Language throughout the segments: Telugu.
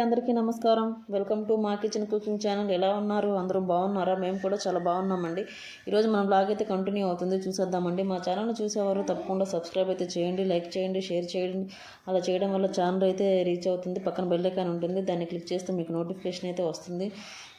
అందరికీ నమస్కారం. వెల్కమ్ టు మా కిచెన్ కుకింగ్ ఛానల్. ఎలా ఉన్నారు? అందరూ బాగున్నారా? మేము కూడా చాలా బాగున్నామండి. ఈరోజు మన బ్లాగ్ అయితే కంటిన్యూ అవుతుంది, చూసేద్దామండి. మా ఛానల్ని చూసేవారు తప్పకుండా సబ్స్క్రైబ్ అయితే చేయండి, లైక్ చేయండి, షేర్ చేయండి. అలా చేయడం వల్ల ఛానల్ అయితే రీచ్ అవుతుంది. పక్కన బెల్ ఐకాన్ ఉంటుంది, దాన్ని క్లిక్ చేస్తే మీకు నోటిఫికేషన్ అయితే వస్తుంది.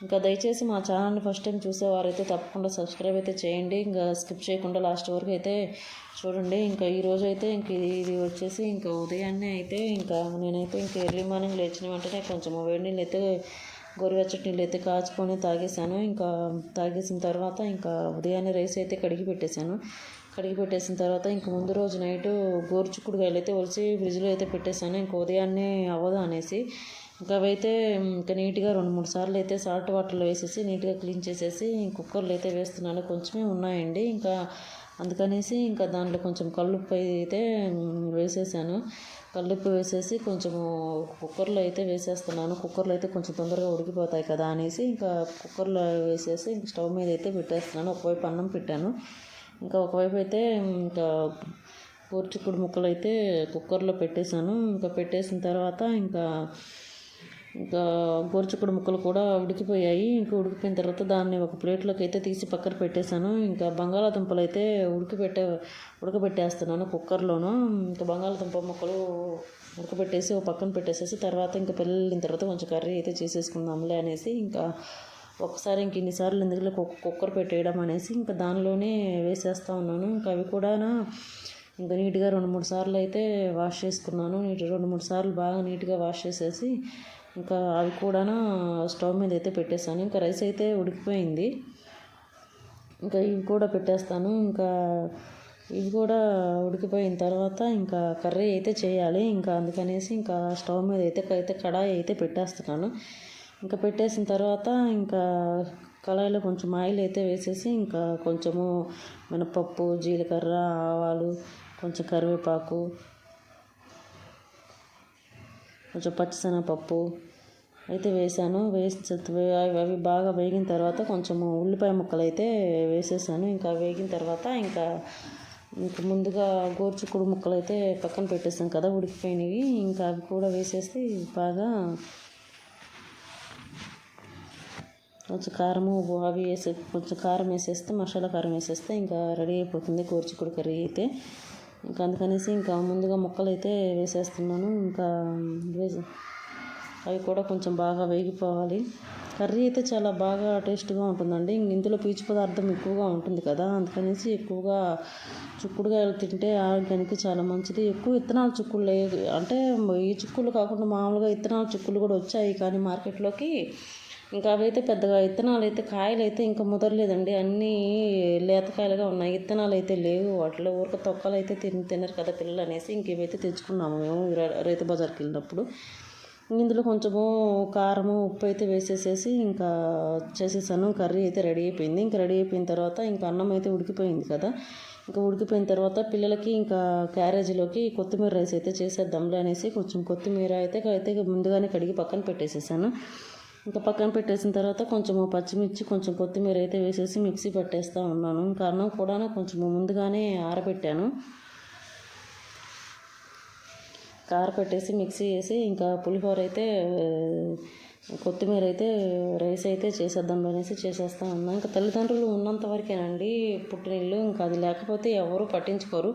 ఇంకా దయచేసి మా ఛానల్ని ఫస్ట్ టైం చూసేవారైతే తప్పకుండా సబ్స్క్రైబ్ అయితే చేయండి. ఇంకా స్కిప్ చేయకుండా లాస్ట్ వరకు అయితే చూడండి. ఇంకా ఈరోజు అయితే ఇంక ఇది వచ్చేసి ఇంకా ఉదయాన్నే అయితే ఇంకా నేనైతే ఇంకా ఎర్లీ మార్నింగ్ లేచిన వెంటనే కొంచెం వేడి నీళ్ళు అయితే గోరువెచ్చటి నీళ్ళు అయితే కాచుకొని తాగేశాను. ఇంకా తాగేసిన తర్వాత ఇంకా ఉదయాన్నే రైస్ అయితే కడిగి పెట్టేసిన తర్వాత ఇంక ముందు రోజు నైటు గోరుచిక్కుడుకాయలు అయితే ఒలిసి ఫ్రిడ్జ్లో అయితే పెట్టేశాను. ఇంకా ఉదయాన్నే అవ్వదు అనేసి ఇంకా అవైతే ఇంకా నీట్గా 2-3 సార్లు అయితే సాల్ట్ వాటర్లో వేసేసి నీట్గా క్లీన్ చేసేసి కుక్కర్లో అయితే వేస్తున్నాను. కొంచెమే ఉన్నాయండి, ఇంకా అందుకనేసి ఇంకా దాంట్లో కొంచెం కల్లుప్పు అయితే వేసేసాను. కల్లుప్పు వేసేసి కొంచెము కుక్కర్లో అయితే వేసేస్తున్నాను. కుక్కర్లో అయితే కొంచెం తొందరగా ఉడికిపోతాయి కదా అనేసి ఇంకా కుక్కర్లో వేసేసి ఇంక స్టవ్ మీద అయితే పెట్టేస్తున్నాను. ఒకవైపు అన్నం పెట్టాను, ఇంకా ఒకవైపు అయితే ఇంకా గోరుచిక్కుడు ముక్కలు అయితే కుక్కర్లో పెట్టేశాను. ఇంకా పెట్టేసిన తర్వాత ఇంకా గోరుచిక్కుడు ముక్కలు కూడా ఉడికిపోయాయి. ఇంకా ఉడికిపోయిన తర్వాత దాన్ని ఒక ప్లేట్లోకి అయితే తీసి పక్కన పెట్టేశాను. ఇంకా బంగాళాదుంపలు అయితే ఉడకబెట్టేస్తున్నాను కుక్కర్లోను. ఇంకా బంగాళాదుంప ముక్కలు ఉడకబెట్టేసి ఒక పక్కన పెట్టేసేసి తర్వాత ఇంకా పిల్లలు తర్వాత కొంచెం కర్రీ అయితే చేసేసుకుందాంలే అనేసి ఇంకా ఒకసారి ఇంక ఇన్నిసార్లు ఎందుకు కుక్కర్ పెట్టేయడం అనేసి ఇంకా దానిలోనే వేసేస్తూ ఉన్నాను. ఇంకా అవి కూడా ఇంకా నీట్గా 2-3 సార్లు అయితే వాష్ చేసుకున్నాను. 2-3 సార్లు బాగా నీట్గా వాష్ చేసేసి ఇంకా అవి కూడా స్టవ్ మీద అయితే పెట్టేస్తాను. ఇంకా రైస్ అయితే ఉడికిపోయింది, ఇంకా ఇవి కూడా పెట్టేస్తాను. ఇంకా ఇవి కూడా ఉడికిపోయిన తర్వాత ఇంకా కర్రీ అయితే చేయాలి. ఇంకా అందుకనేసి ఇంకా స్టవ్ మీద అయితే కడాయి అయితే పెట్టేస్తున్నాను. ఇంకా పెట్టేసిన తర్వాత ఇంకా కళాయిలో కొంచెం ఆయిల్ అయితే వేసేసి ఇంకా కొంచెము మినపప్పు, జీలకర్ర, ఆవాలు, కొంచెం కరివేపాకు, కొంచెం పచ్చిశనగపప్పు అయితే వేసాను. అవి బాగా వేగిన తర్వాత కొంచెము ఉల్లిపాయ ముక్కలు అయితే వేసేసాను. ఇంకా వేగిన తర్వాత ఇంకా ముందుగా గోరుచిక్కుడు ముక్కలు అయితే పక్కన పెట్టేసాను కదా ఉడికిపోయినవి, ఇంకా అవి కూడా వేసేసి బాగా కొంచెం కారము అవి కొంచెం కారం వేసేస్తే, మసాలా కారం వేసేస్తే ఇంకా రెడీ అయిపోతుంది గోరుచిక్కుడు కర్రీ అయితే. ఇంకా అందుకనేసి ఇంకా ముందుగా ముక్కలు అయితే వేసేస్తున్నాను. ఇంకా అవి కూడా కొంచెం బాగా వేగిపోవాలి. కర్రీ అయితే చాలా బాగా టేస్ట్గా ఉంటుందండి. ఇందులో పీచు పదార్థం ఎక్కువగా ఉంటుంది కదా, అందుకనేసి ఎక్కువగా చిక్కుడుకాయలు తింటే ఆరోగ్యానికి చాలా మంచిది. ఎక్కువ విత్తనాలు చిక్కుళ్ళు అంటే ఈ చిక్కుళ్ళు కాకుండా మామూలుగా విత్తనాల చిక్కుళ్ళు కూడా వచ్చాయి కానీ మార్కెట్లోకి, ఇంకా అవైతే పెద్దగా విత్తనాలు అయితే కాయలు అయితే ఇంకా ముదరలేదండి, అన్నీ లేతకాయలుగా ఉన్నాయి. విత్తనాలు అయితే లేవు వాటిలో. ఊరిక తొక్కలు అయితే తినరు కదా పిల్లలు అనేసి ఇంక ఇవైతే తెచ్చుకున్నాము మేము రైతు బజార్కి వెళ్ళినప్పుడు. ఇందులో కొంచెము కారము, ఉప్పు అయితే వేసేసేసి ఇంకా చేసేసాను. కర్రీ అయితే రెడీ అయిపోయింది. ఇంకా రెడీ అయిపోయిన తర్వాత ఇంకా అన్నం అయితే ఉడికిపోయింది కదా, ఇంకా ఉడికిపోయిన తర్వాత పిల్లలకి ఇంకా క్యారేజీలోకి కొత్తిమీర రైస్ అయితే చేసేద్దాంలే అనేసి కొంచెం కొత్తిమీర అయితే ముందుగానే కడిగి పక్కన పెట్టేసేసాను. ఇంకా పక్కన పెట్టేసిన తర్వాత కొంచెము పచ్చిమిర్చి, కొంచెం కొత్తిమీర అయితే వేసేసి మిక్సీ పట్టేస్తూ ఉన్నాను. ఇంకా అన్నం కూడా కొంచెము ముందుగానే ఆరబెట్టాను. పెట్టేసి మిక్సీ వేసి ఇంకా పులిహోర అయితే కొత్తిమీర అయితే రైస్ అయితే చేసేద్దాం అనేసి చేసేస్తూ ఉన్నాను. ఇంకా తల్లిదండ్రులు ఉన్నంత వరకేనండి పుట్టినిల్లు, ఇంకా అది లేకపోతే ఎవరు పట్టించుకోరు.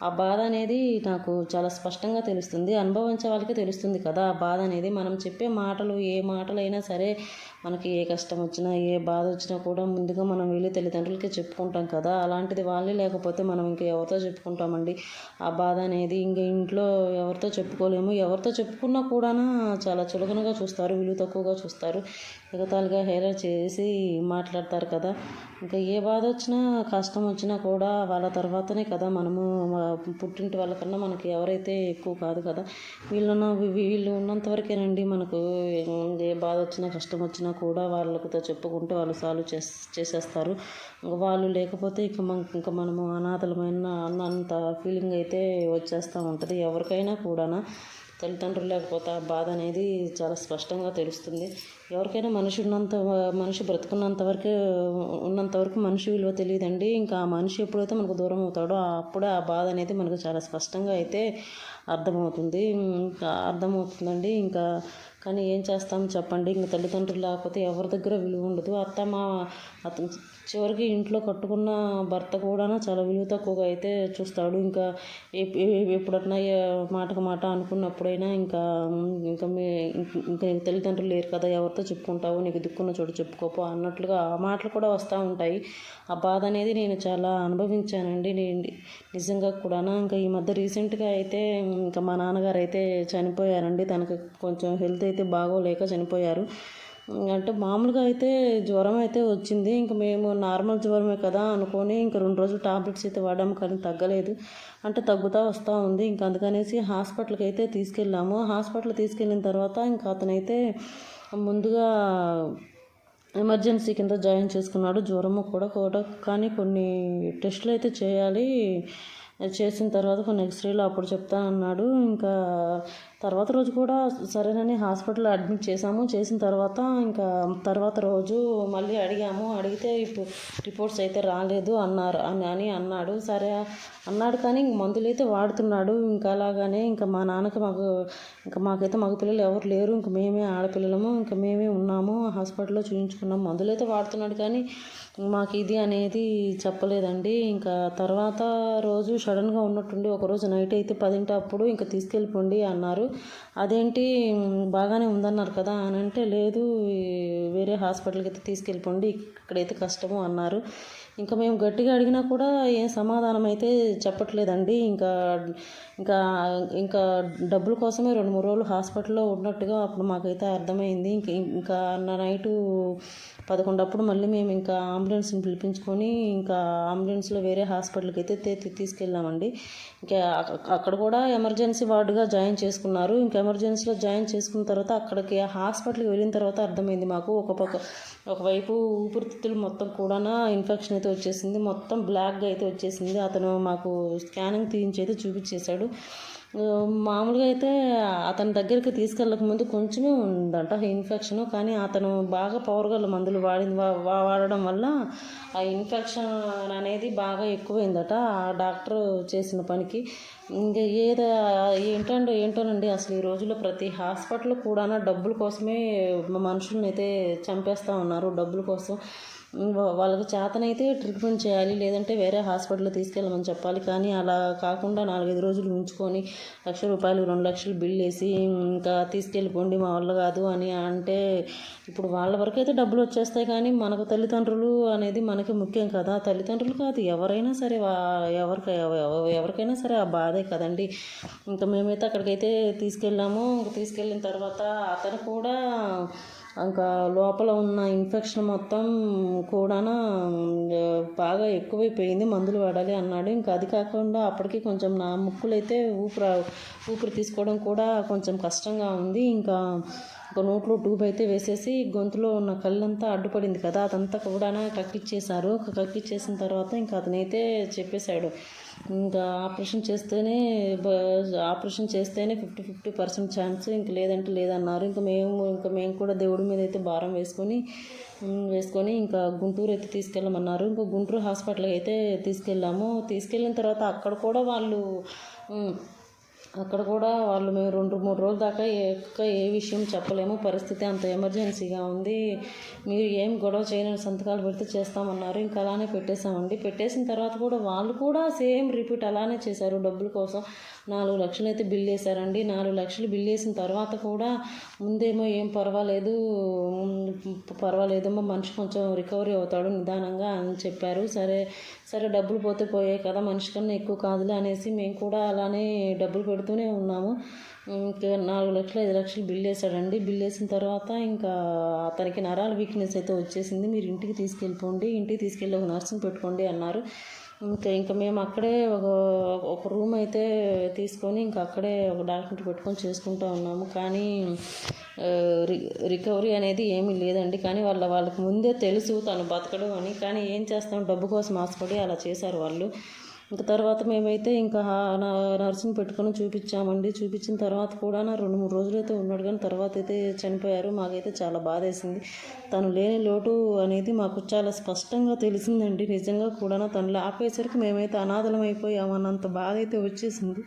ఆ బాధ అనేది నాకు చాలా స్పష్టంగా తెలుస్తుంది. అనుభవించే వాళ్ళకే తెలుస్తుంది కదా ఆ బాధ అనేది. మనం చెప్పే మాటలు ఏ మాటలైనా సరే, మనకి ఏ కష్టం వచ్చినా ఏ బాధ వచ్చినా కూడా ముందుగా మనం వెళ్ళి తల్లిదండ్రులకే చెప్పుకుంటాం కదా. అలాంటిది వాళ్ళే లేకపోతే మనం ఇంకా ఎవరితో చెప్పుకుంటామండి ఆ బాధ అనేది. ఇంక ఇంట్లో ఎవరితో చెప్పుకోలేము. ఎవరితో చెప్పుకున్నా కూడా చాలా చులకనగా చూస్తారు, విలువ తక్కువగా చూస్తారు, ఎగతాళిగా హేళన చేసి మాట్లాడతారు కదా. ఇంకా ఏ బాధ వచ్చినా కష్టం వచ్చినా కూడా వాళ్ళ తర్వాతనే కదా మనము, పుట్టింటి వాళ్ళకన్నా మనకి ఎవరైతే ఎక్కువ కాదు కదా. వీళ్ళు ఉన్నంత వరకేనండి మనకు. ఏ బాధ వచ్చినా కష్టం వచ్చినా కూడా వాళ్ళతో చెప్పుకుంటే వాళ్ళు సాల్వ్ చేసేస్తారు. వాళ్ళు లేకపోతే ఇంకా మనము అనాథలమైన అన్నంత ఫీలింగ్ అయితే వచ్చేస్తూ ఉంటుంది ఎవరికైనా కూడా. తల్లిదండ్రులు లేకపోతే ఆ బాధ అనేది చాలా స్పష్టంగా తెలుస్తుంది. ఎవరికైనా మనిషి బ్రతుకున్నంత వరకు మనిషి విలువ తెలియదండి. ఇంకా ఆ మనిషి ఎప్పుడైతే మనకు దూరం అవుతాడో అప్పుడే ఆ బాధ అనేది మనకు చాలా స్పష్టంగా అయితే అర్థమవుతుందండి. ఇంకా కానీ ఏం చేస్తాం చెప్పండి, ఇంక తల్లిదండ్రులు లేకపోతే ఎవరి దగ్గర విలువ ఉండదు. అతను చివరికి ఇంట్లో కట్టుకున్న భర్త కూడా చాలా విలువ తక్కువగా అయితే చూస్తాడు. ఇంకా ఎప్పుడన్నా మాటకు మాట అనుకున్నప్పుడైనా ఇంకా ఇంకా ఇంకా తల్లిదండ్రులు లేరు కదా, ఎవరితో చెప్పుకుంటావు, నీకు దిక్కున్న చోటు చెప్పుకోపో అన్నట్లుగా ఆ మాటలు కూడా వస్తూ ఉంటాయి. ఆ బాధ అనేది నేను చాలా అనుభవించానండి నిజంగా కూడా. ఇంకా ఈ మధ్య రీసెంట్గా అయితే ఇంకా మా నాన్నగారు అయితే చనిపోయారండి. తనకు కొంచెం హెల్త్ అయితే బాగోలేక చనిపోయారు. అంటే మామూలుగా అయితే జ్వరం అయితే వచ్చింది. ఇంకా మేము నార్మల్ జ్వరమే కదా అనుకొని ఇంకా 2 రోజులు టాబ్లెట్స్ అయితే వాడాము, కానీ తగ్గలేదు. అంటే తగ్గుతూ వస్తూ ఉంది. ఇంకా అందుకనేసి హాస్పిటల్కి అయితే తీసుకెళ్ళాము. హాస్పిటల్ తీసుకెళ్ళిన తర్వాత ఇంకా అతనైతే ముందుగా ఎమర్జెన్సీ కింద జాయిన్ చేసుకున్నాడు. జ్వరము కూడా కానీ కొన్ని టెస్టులు అయితే చేయాలి, చేసిన తర్వాత కొన్ని ఎక్స్రేలు అప్పుడు చెప్తానన్నాడు. ఇంకా తర్వాత రోజు కూడా సరేనని హాస్పిటల్లో అడ్మిట్ చేసాము. చేసిన తర్వాత ఇంకా తర్వాత రోజు మళ్ళీ అడిగితే ఇప్పుడు రిపోర్ట్స్ అయితే రాలేదు అని అన్నాడు. సరే అన్నాడు, కానీ మందులు అయితే వాడుతున్నాడు. ఇంకా అలాగానే ఇంకా మా నాన్నకి మాకైతే మగ పిల్లలు ఎవరు లేరు, ఇంక మేమే ఆడపిల్లలము, ఇంకా మేమే ఉన్నాము, హాస్పిటల్లో చూపించుకున్నాం. మందులు అయితే వాడుతున్నాడు, కానీ మాకు ఇది అనేది చెప్పలేదండి. ఇంకా తర్వాత రోజు సడన్గా ఉన్నట్టుండి ఒకరోజు నైట్ అయితే 10 అప్పుడు ఇంకా తీసుకెళ్ళిపోండి అన్నారు. అదేంటి బాగానే ఉందన్నారు కదా అని అంటే, లేదు వేరే హాస్పిటల్కి అయితే తీసుకెళ్ళిపోండి, ఇక్కడైతే కష్టము అన్నారు. ఇంకా మేము గట్టిగా అడిగినా కూడా ఏం సమాధానం అయితే చెప్పట్లేదండి. ఇంకా ఇంకా ఇంకా డబ్బుల కోసమే 2-3 రోజులు హాస్పిటల్లో ఉన్నట్టుగా అప్పుడు మాకైతే అర్థమైంది. ఇంకా నైటు 11 అప్పుడు మళ్ళీ మేము ఇంకా అంబులెన్స్ని పిలిపించుకొని ఇంకా అంబులెన్స్లో వేరే హాస్పిటల్కి అయితే తీసుకెళ్ళామండి. ఇంకా అక్కడ కూడా ఎమర్జెన్సీ వార్డుగా జాయిన్ చేసుకున్నారు. ఇంకా ఎమర్జెన్సీలో జాయిన్ చేసుకున్న తర్వాత అక్కడికి హాస్పిటల్కి వెళ్ళిన తర్వాత అర్థమైంది మాకు. ఒకవైపు ఊపిరితిత్తులు మొత్తం కూడా ఇన్ఫెక్షన్ అయితే వచ్చేసింది, మొత్తం బ్లాక్గా అయితే వచ్చేసింది. అతను మాకు స్కానింగ్ తీయించి అయితే చూపించేశాడు. మామూలుగా అయితే అతని దగ్గరికి తీసుకెళ్ళక ముందు కొంచెమే ఉందంట ఇన్ఫెక్షన్, కానీ అతను బాగా పవర్గల మందులు వాడడం వల్ల ఆ ఇన్ఫెక్షన్ అనేది బాగా ఎక్కువైందట ఆ డాక్టర్ చేసిన పనికి. ఇంకా ఏంటోనండి, అసలు ఈ రోజుల్లో ప్రతి హాస్పిటల్ కూడా డబ్బుల కోసమే మనుషులను అయితే చంపేస్తూ ఉన్నారు. డబ్బుల కోసం వాళ్ళకి చేతనైతే ట్రీట్మెంట్ చేయాలి, లేదంటే వేరే హాస్పిటల్ తీసుకెళ్ళమని చెప్పాలి. కానీ అలా కాకుండా 4-5 రోజులు ఉంచుకొని ₹1,00,000 2,00,000 బిల్ వేసి ఇంకా తీసుకెళ్ళిపోండి మా వల్ల కాదు అని అంటే, ఇప్పుడు వాళ్ళ వరకు అయితే డబ్బులు వచ్చేస్తాయి, కానీ మనకు తల్లిదండ్రులు అనేది మనకి ముఖ్యం కదా. తల్లిదండ్రులు కాదు, ఎవరైనా సరే ఎవరికైనా సరే ఆ బాధే కదండి. ఇంకా మేమైతే అక్కడికైతే తీసుకెళ్ళాము. తీసుకెళ్ళిన తర్వాత అతను కూడా ఇంకా లోపల ఉన్న ఇన్ఫెక్షన్ మొత్తం కూడా బాగా ఎక్కువైపోయింది, మందులు వాడాలి అన్నాడు. ఇంకా అది కాకుండా అప్పటికి కొంచెం నా ముక్కులైతే ఊపిరి తీసుకోవడం కూడా కొంచెం కష్టంగా ఉంది. ఇంకా ఒక నోట్లో ట్యూబ్ అయితే వేసేసి గొంతులో ఉన్న కళ్ళంతా అడ్డుపడింది కదా, అదంతా కూడా కక్కిచ్చేశారు. కక్కిచ్చేసిన తర్వాత ఇంకా అతనైతే చెప్పేశాడు, ఇంకా ఆపరేషన్ చేస్తేనే 50% ఛాన్స్, ఇంక లేదంటే లేదన్నారు. ఇంకా మేము కూడా దేవుడి మీద అయితే భారం వేసుకొని ఇంకా గుంటూరు అయితే తీసుకెళ్ళమన్నారు. ఇంకా గుంటూరు హాస్పిటల్కి అయితే తీసుకెళ్ళిన తర్వాత అక్కడ కూడా మేము 2-3 రోజుల దాకా ఏ విషయం చెప్పలేము, పరిస్థితి అంత ఎమర్జెన్సీగా ఉంది, మీరు ఏం గొడవ చేయని సంతకాలు పెడితే చేస్తామన్నారు. ఇంకా అలానే పెట్టేశామండి. పెట్టేసిన తర్వాత కూడా వాళ్ళు కూడా సేమ్ రిపీట్ అలానే చేశారు. డబ్బుల కోసం 4 లక్షలు అయితే బిల్ వేశారండి. 4 లక్షలు బిల్ వేసిన తర్వాత కూడా ముందేమో ఏం పర్వాలేదమ్మా, మనిషి కొంచెం రికవరీ అవుతాడు నిదానంగా అని చెప్పారు. సరే డబ్బులు పోయాయి కదా, మనిషి కన్నా ఎక్కువ కాదులే అనేసి మేము కూడా అలానే డబ్బులు పెడుతూనే ఉన్నాము. ఇంకా 4-5 లక్షలు బిల్ వేసాడండి. బిల్ వేసిన తర్వాత ఇంకా అతనికి నరాల వీక్నెస్ అయితే వచ్చేసింది. మీరు ఇంటికి తీసుకెళ్ళి ఒక నర్సుని పెట్టుకోండి అన్నారు. ఇంకా మేము అక్కడే ఒక రూమ్ అయితే తీసుకొని ఇంకా అక్కడే ఒక డాక్టర్ని పెట్టుకొని చేసుకుంటూ ఉన్నాము. కానీ రికవరీ అనేది ఏమీ లేదండి. కానీ వాళ్ళకి ముందే తెలుసు తను బతకడు అని, కానీ ఏం చేస్తాం, డబ్బు కోసం ఆశపడి అలా చేశారు వాళ్ళు. ఇంకా తర్వాత మేమైతే ఇంకా నర్సుని పెట్టుకొని చూపించామండి. చూపించిన తర్వాత కూడా 2-3 రోజులు అయితే ఉన్నాడు, కానీ తర్వాత అయితే చనిపోయారు. మాకైతే చాలా బాధ వేసింది. తను లేని లోటు అనేది మాకు చాలా స్పష్టంగా తెలిసిందండి. నిజంగా కూడా తను లేపేసరికి మేమైతే అనాథలం అయిపోయామన్నంత బాధ అయితే వచ్చేసింది.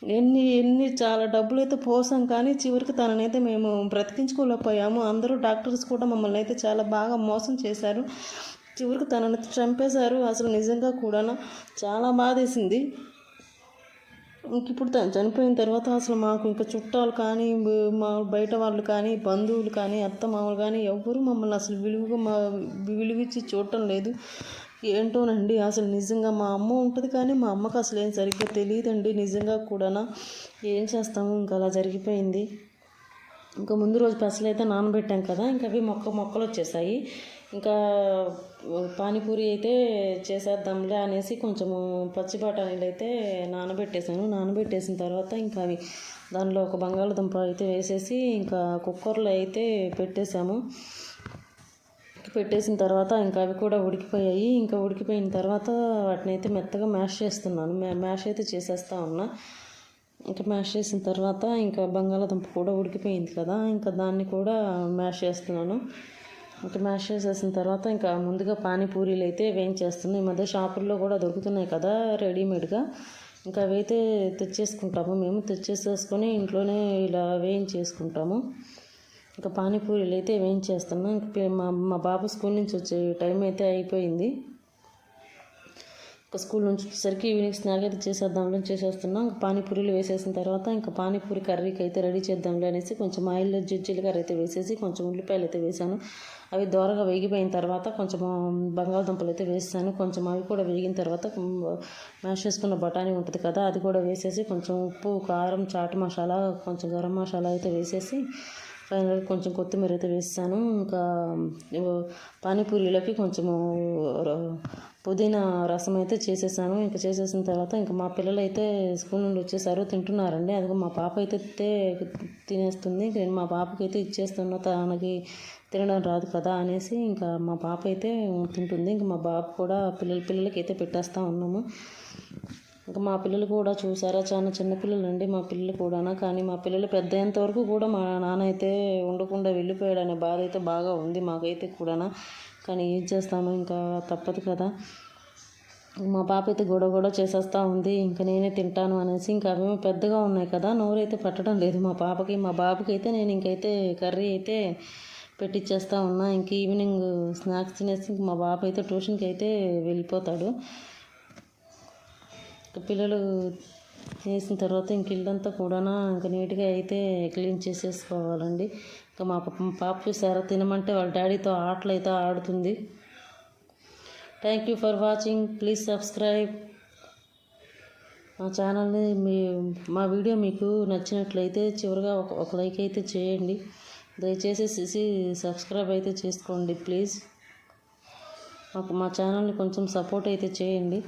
ఎన్ని చాలా డబ్బులు అయితే పోసాం, కానీ చివరికి తననైతే మేము బ్రతికించుకోలేకపోయాము. అందరూ డాక్టర్స్ కూడా మమ్మల్ని అయితే చాలా బాగా మోసం చేశారు. చివరికి తనని చంపేశారు. అసలు నిజంగా కూడా చాలా బాధేసింది. ఇంక ఇప్పుడు తను చనిపోయిన తర్వాత అసలు మాకు ఇంకా చుట్టాలు కానీ, మా బయట వాళ్ళు కానీ, బంధువులు కానీ, అత్తమామలు కానీ ఎవ్వరూ మమ్మల్ని అసలు విలువిచ్చి చూడటం లేదు. ఏంటోనండి, అసలు నిజంగా మా అమ్మ ఉంటుంది, కానీ మా అమ్మకు అసలు ఏం సరిగ్గా తెలియదండి. నిజంగా కూడా ఏం చేస్తాము, ఇంకా అలా జరిగిపోయింది. ఇంకా ముందు రోజు పెసలైతే నానబెట్టాం కదా, ఇంకా అవి మొక్కలు వచ్చేసాయి. ఇంకా పానీపూరి అయితే చేసేద్దాంలే అనేసి కొంచెము పచ్చి బఠానీలు అయితే నానబెట్టేసిన తర్వాత ఇంకా అవి దానిలో ఒక బంగాళదుంప అయితే వేసేసి ఇంకా కుక్కర్లో అయితే పెట్టేసిన తర్వాత ఇంకా అవి కూడా ఉడికిపోయాయి. ఇంకా ఉడికిపోయిన తర్వాత వాటిని అయితే మెత్తగా మ్యాష్ చేస్తున్నాను. మ్యాష్ అయితే చేసేస్తా ఉన్నా. ఇంకా మ్యాష్ చేసిన తర్వాత ఇంకా బంగాళదుంప కూడా ఉడికిపోయింది కదా, ఇంకా దాన్ని కూడా మ్యాష్ చేస్తున్నాను. ఇంకా మ్యాష్ చేసేసిన తర్వాత ఇంకా ముందుగా పానీపూరీలు అయితే వేయించేస్తున్నాను. ఈ మధ్య షాపుల్లో కూడా దొరుకుతున్నాయి కదా రెడీమేడ్గా, ఇంకా అవైతే తెచ్చేసేసుకొని ఇంట్లోనే ఇలా వేయించేసుకుంటాము. ఇంకా పానీపూరీలు అయితే వేయించేస్తున్నాం. ఇంకా మా బాబు స్కూల్ నుంచి వచ్చే టైం అయితే అయిపోయింది. ఇంకా స్కూల్ నుంచి వచ్చేసరికి ఈవినింగ్ స్నాక్ అయితే చేసేస్తున్నాం. ఇంకా పానీపూరీలు వేసేసిన తర్వాత ఇంకా పానీపూరి కర్రీకి అయితే రెడీ చేద్దాంలే అనేసి కొంచెం ఆయిల్లో జీలకర్ర అయితే వేసేసి కొంచెం ఉల్లిపాయలు అయితే వేసాను. అవి దోరగా వేగిపోయిన తర్వాత కొంచెం బంగాళదుంపలు అయితే వేసాను. కొంచెం అవి కూడా వేగిన తర్వాత మ్యాష్ చేసుకున్న బఠానీ ఉంటుంది కదా, అది కూడా వేసేసి కొంచెం ఉప్పు, కారం, చాట్ మసాలా, కొంచెం గరం మసాలా అయితే వేసేసి ఫైనల్గా కొంచెం కొత్తిమీర అయితే వేసాను. ఇంకా పానీపూరీలోకి కొంచెము పుదీనా రసం అయితే చేసేసాను. ఇంకా చేసేసిన తర్వాత ఇంకా మా పిల్లలు అయితే స్కూల్ నుండి వచ్చేసారు, తింటున్నారండి. అదిగో మా పాప అయితే తినేస్తుంది. నేను మా పాపకి అయితే ఇచ్చేస్తున్నా, తనకి తినడం రాదు కదా అనేసి ఇంకా మా పాప అయితే తింటుంది. ఇంకా మా బాబు కూడా పిల్లలకి అయితే పెట్టేస్తూ ఉన్నాము. ఇంకా మా పిల్లలు కూడా చూసారా, చాలా చిన్నపిల్లలు అండి మా పిల్లలు కూడా. కానీ మా పిల్లలు పెద్ద అయ్యేంత వరకు కూడా మా నాన్న అయితే ఉండకుండా వెళ్ళిపోయాడు అనే బాధ అయితే బాగా ఉంది మాకైతే కూడా. కానీ ఏం చేస్తాము, ఇంకా తప్పదు కదా. మా పాప అయితే గొడవ చేసేస్తూ ఉంది. ఇంకా నేనే తింటాను అనేసి. ఇంకా అవేమో పెద్దగా ఉన్నాయి కదా, నోరైతే పట్టడం లేదు మా పాపకి. మా బాబుకి అయితే నేను ఇంకైతే కర్రీ అయితే పెట్టిచ్చేస్తూ ఉన్నా. ఇంక ఈవినింగ్ స్నాక్స్ తినేసి ఇంక మా బాబు అయితే ట్యూషన్కి అయితే వెళ్ళిపోతాడు. పిల్లలు చేసిన తర్వాత ఇంక ఇల్లంతా కూడా ఇంకా నీట్గా అయితే క్లీన్ చేసేసుకోవాలండి. ఇంకా మా పాప చూసారా, తినమంటే వాళ్ళ డాడీతో ఆటలు అయితే ఆడుతుంది. Thank you for watching. Please subscribe మా ఛానల్ని. మా వీడియో మీకు నచ్చినట్లయితే చివరిగా ఒక లైక్ అయితే చేయండి. దయచేసి సబ్స్క్రైబ్ అయితే చేసుకోండి ప్లీజ్. మా ఛానల్ని కొంచెం సపోర్ట్ అయితే చేయండి.